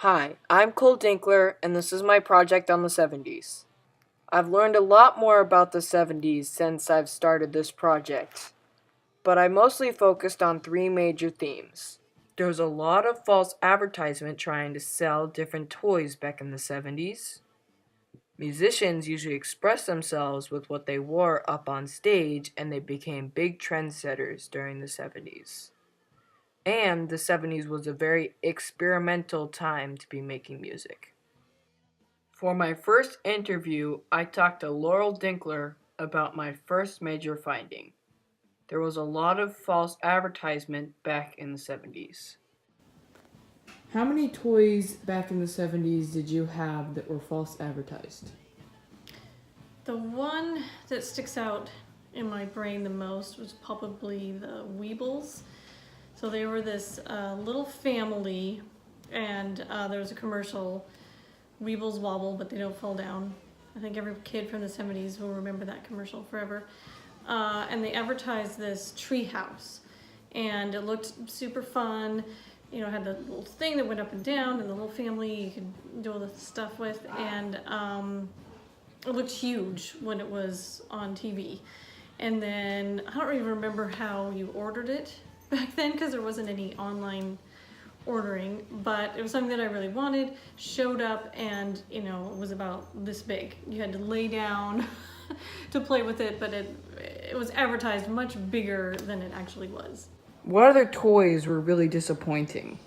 Hi, I'm Cole Dinkler, and this is my project on the 70s. I've learned a lot more about the 70s since I've started this project, but I mostly focused on three major themes. There was a lot of false advertisement trying to sell different toys back in the 70s. Musicians usually expressed themselves with what they wore up on stage, and they became big trendsetters during the 70s. And the 70s was a very experimental time to be making music. For my first interview, I talked to Laurel Dinkler about my first major finding. There was a lot of false advertisement back in the 70s. How many toys back in the 70s did you have that were false advertised? The one that sticks out in my brain the most was probably the Weebles. So they were this little family, and there was a commercial, Weebles wobble, but they don't fall down. I think every kid from the 70s will remember that commercial forever. And they advertised this tree house, and it looked super fun. You know, it had the little thing that went up and down, and the little family you could do all the stuff with, and it looked huge when it was on TV. And then I don't even remember how you ordered it back then because there wasn't any online ordering, but it was something that I really wanted, showed up, and it was about this big. You had to lay down to play with it, but it was advertised much bigger than it actually was. What other toys were really disappointing?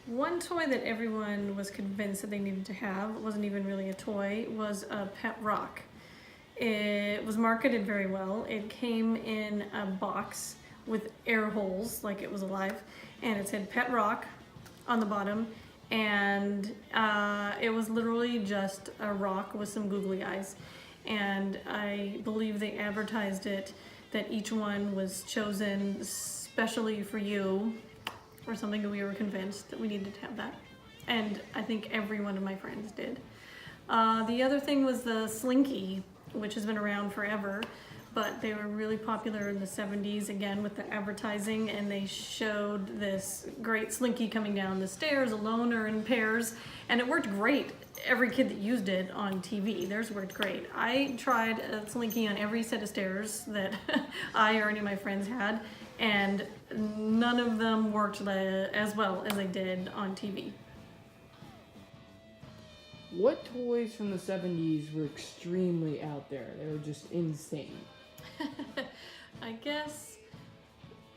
One toy that everyone was convinced that they needed to have, it wasn't even really a toy, was a pet rock. It was marketed very well. It came in a box with air holes, like it was alive, and it said Pet Rock on the bottom, and it was literally just a rock with some googly eyes. And I believe they advertised it that each one was chosen specially for you or something, that we were convinced that we needed to have that. And I think every one of my friends did. The other thing was the Slinky, which has been around forever, but they were really popular in the 70s again with the advertising, and they showed this great Slinky coming down the stairs alone or in pairs, and it worked great. Every kid that used it on TV, theirs worked great. I tried a Slinky on every set of stairs that I or any of my friends had, and none of them worked as well as they did on TV. What toys from the 70s were extremely out there? They were just insane. I guess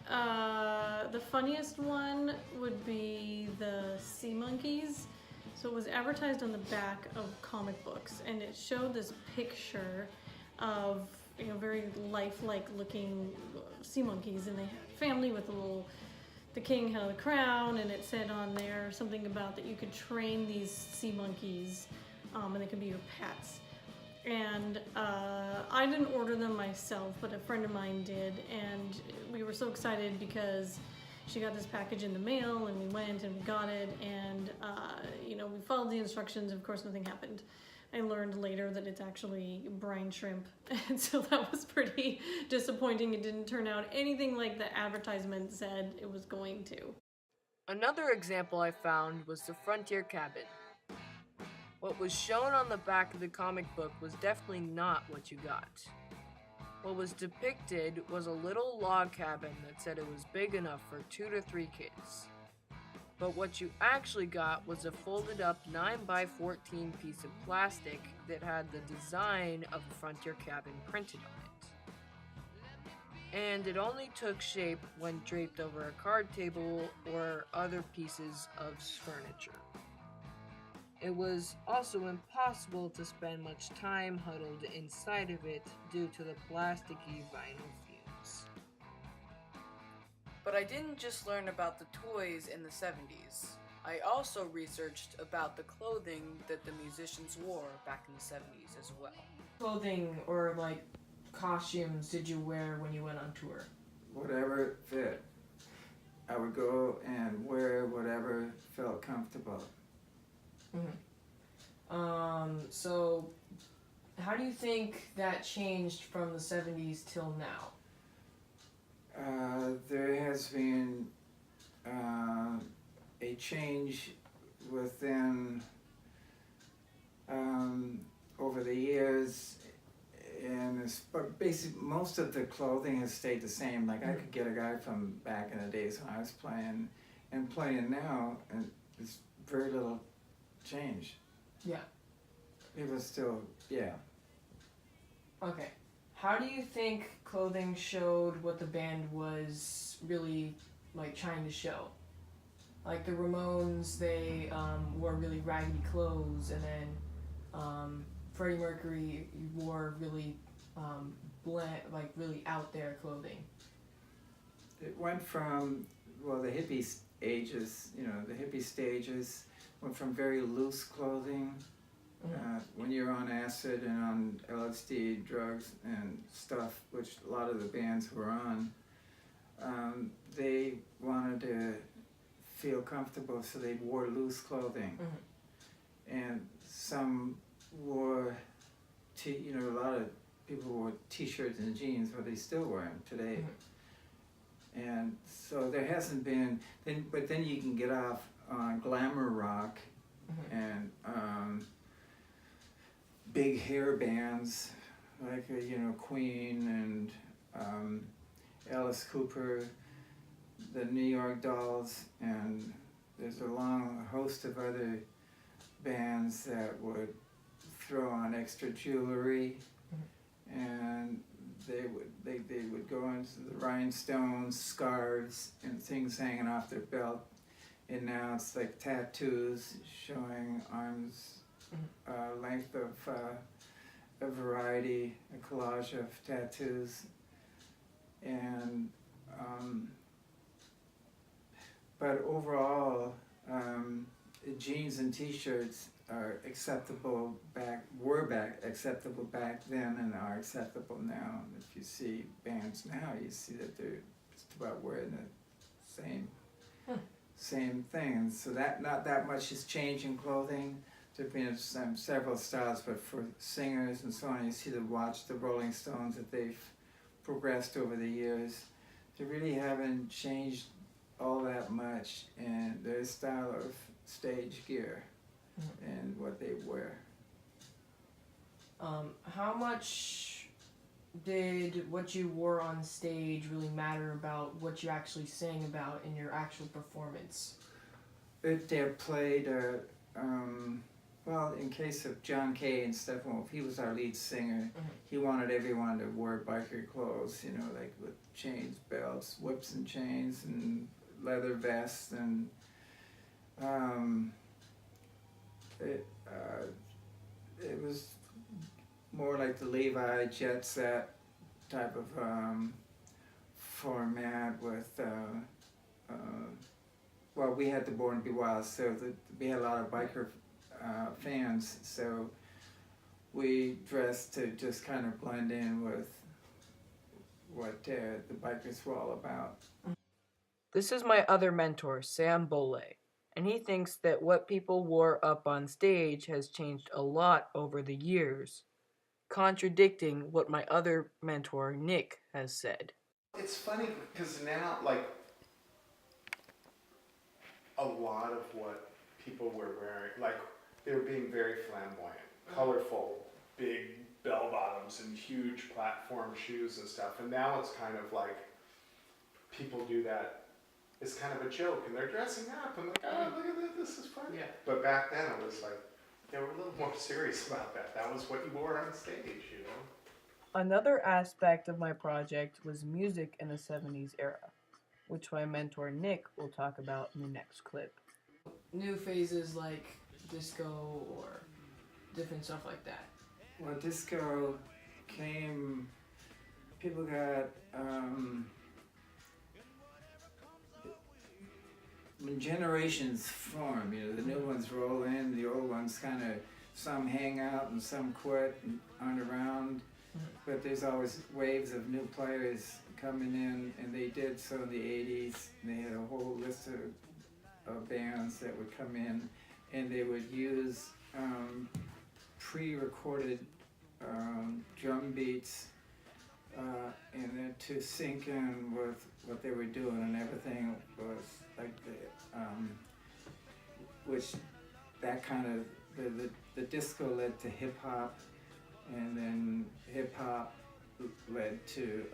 the funniest one would be the Sea Monkeys. So it was advertised on the back of comic books, and it showed this picture of very lifelike looking sea monkeys, and they had a family with the king had a crown, and it said on there something about that you could train these sea monkeys, and they could be your pets. And I didn't order them myself, but a friend of mine did, and we were so excited because she got this package in the mail, and we went and we got it, and we followed the instructions. Of course, nothing happened. I learned later that it's actually brine shrimp, and so that was pretty disappointing. It didn't turn out anything like the advertisement said it was going to. Another example I found was the Frontier Cabin. What was shown on the back of the comic book was definitely not what you got. What was depicted was a little log cabin that said it was big enough for 2 to 3 kids. But what you actually got was a folded up 9x14 piece of plastic that had the design of the Frontier Cabin printed on it. And it only took shape when draped over a card table or other pieces of furniture. It was also impossible to spend much time huddled inside of it due to the plasticky vinyl fumes. But I didn't just learn about the toys in the 70s. I also researched about the clothing that the musicians wore back in the 70s as well. Clothing or costumes did you wear when you went on tour? Whatever fit. I would go and wear whatever felt comfortable. So how do you think that changed from the 70s till now? There has been a change within over the years, and but basically most of the clothing has stayed the same. Like I could get a guy from back in the days when I was playing and playing now, and there's very little change. Yeah. It was still, yeah. Okay. How do you think clothing showed what the band was really like trying to show? Like the Ramones, they wore really raggedy clothes, and then Freddie Mercury wore really like really out there clothing. It went from, well, the hippie ages, the hippie stages went from very loose clothing. When you're on acid and on LSD, drugs and stuff, which a lot of the bands were on, they wanted to feel comfortable, so they wore loose clothing. And some wore, a lot of people wore t-shirts and jeans, but they still wear them today. And so there hasn't been, but then you can get off on glamour rock and big hair bands like Queen and Alice Cooper, the New York Dolls, and there's a long host of other bands that would throw on extra jewelry, and they would go into the rhinestones, scarves, and things hanging off their belt. And now it's like tattoos showing arms length of a variety, a collage of tattoos, and but overall, jeans and t-shirts are acceptable acceptable back then and are acceptable now. And if you see bands now, you see that they're just about wearing the same things. So that not that much has changed in clothing. There've been several styles, but for singers and so on, you see watch the Rolling Stones, that they've progressed over the years. They really haven't changed all that much in their style of stage gear and what they wear. How much did what you wore on stage really matter about what you actually sang about in your actual performance? They played, well, in case of John Kay and Steppenwolf, he was our lead singer. He wanted everyone to wear biker clothes, like with chains, belts, whips and chains, and leather vests, and it was more like the Levi Jet Set type of format with, well, we had the Born to Be Wild, so we had a lot of biker fans, so we dressed to just kind of blend in with what the bikers were all about. This is my other mentor, Sam Bole, and he thinks that what people wore up on stage has changed a lot over the years, contradicting what my other mentor, Nick, has said. It's funny because now, like, a lot of what people were wearing, like, they were being very flamboyant, colorful, big bell bottoms and huge platform shoes and stuff. And now it's kind of like people do that. It's kind of a joke, and they're dressing up and like, oh, look at that, this is fun. Yeah. But back then it was like, they were a little more serious about that. That was what you wore on stage, Another aspect of my project was music in the 70s era, which my mentor Nick will talk about in the next clip. New phases like disco or different stuff like that. Well, disco came, people got, when generations form, the new ones roll in, the old ones kind of, some hang out and some quit and aren't around, but there's always waves of new players coming in, and they did so in the 80s. They had a whole list of bands that would come in, and they would use pre-recorded drum beats and then to sync in with what they were doing, and everything was like which that kind of the disco led to hip hop, and then hip hop led to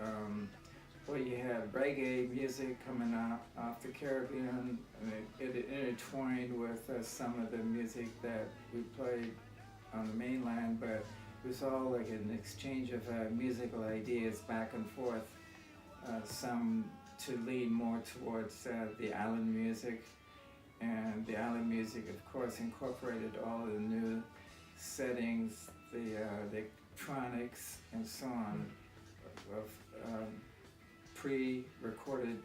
well, you have reggae music coming off the Caribbean, and it intertwined with some of the music that we played on the mainland, but it was all like an exchange of musical ideas back and forth, some to lean more towards the island music, and the island music of course incorporated all of the new settings, the electronics and so on, of pre-recorded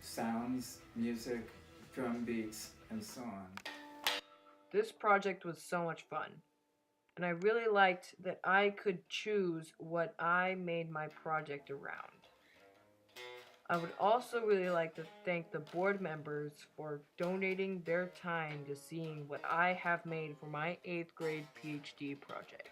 sounds, music, drum beats, and so on. This project was so much fun, and I really liked that I could choose what I made my project around. I would also really like to thank the board members for donating their time to seeing what I have made for my 8th grade PhD project.